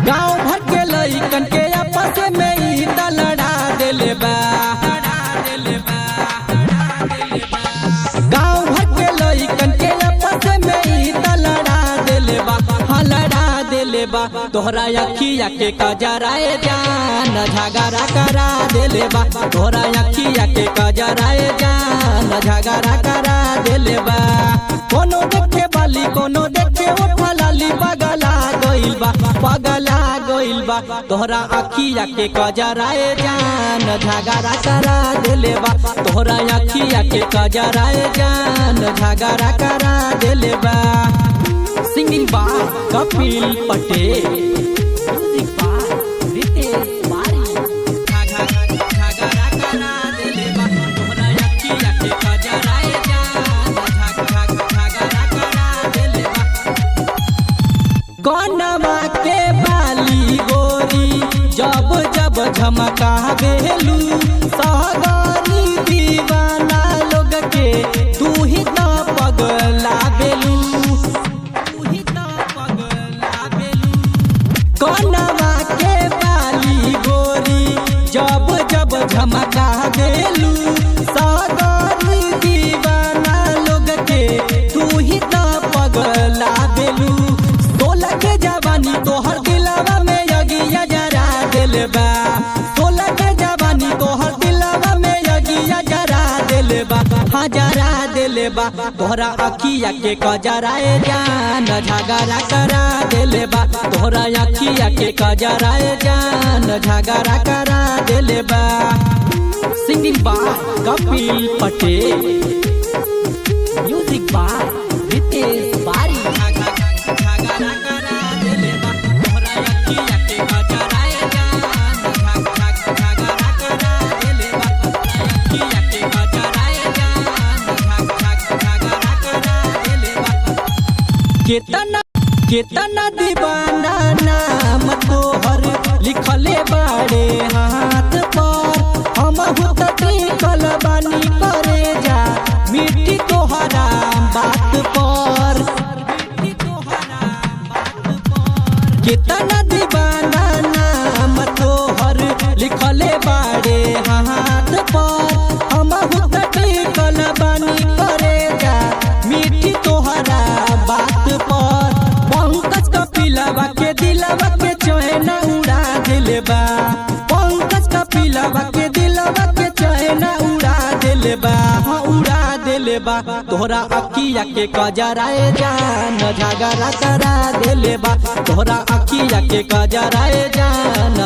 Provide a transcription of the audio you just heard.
गाँव भर के लइकन के आपस में ही लड़ा देले बा। गाँव भर के लइकन के आपस में ही लड़ा देले बा। हाँ लड़ा देले बा। तोहरा अखिया के कजराए जान झगड़ा करा देले बा। तोहरा अखिया के कजराए जान झगड़ा करा देले बा। कोनो देखे बाली कोनो देखे उठा लाली पगला गइल बा, पगला गइल बा। तोहरा अखिया के कजराए जान झगड़ा करा देले बा। तोहरा अखिया के कजराए जान झगड़ा करा देले बा। सिंगिंग बा कपिल पटेल, म्यूजिक बा रितेश बारी। झगड़ा करा देले बा। तोहरा अखिया के कजराए जान झगड़ा करा देले बा। कौनवा के बाली गोरी जब जब झमका बेलू सागरी दीवाना लोग के तू ही तो पगला बेलू, तू ही तो पगला बेलू। कौनवा के बाली गोरी जब जब झमका बेलू सागरी दीवाना लोग के तू ही तो पगला बेलू। के जवानी तोहर दिलवा में यगिया जरा दिल बा। सोलह के जवानी तोहर दिलवा में यगिया जरा दिल बा। हाँ जरा दिल बा। तोहरा अखिया के कजराए जान झगड़ा करा दिल बा। तोहरा अखिया के कजराए जान झगड़ा करा दिल बा। सिंगिंग बा कपिल पटेल, म्यूजिक बा रितेश बारी। केतना दीवाना नाम तोहर लिखले बाड़े हाथ पर। हम कल बानी करे जा मिट्टी तोहरा बात पर। केतना दीवाना नाम तोहर लिखले बाड़े हाथ पर। हम कल बानी करे जा मिट्टी तोहरा बात पर। पंकज कपिलवा के दिलवा के चैन उड़ा दिले बा। पंकज कपिलवा के दिलवा के चैन उड़ा दिले बा। हाँ उड़ा दिले बा। तोहरा अखिया के कजराए जान झगड़ा करा दिले बा। तोहरा अखिया के कजराए जान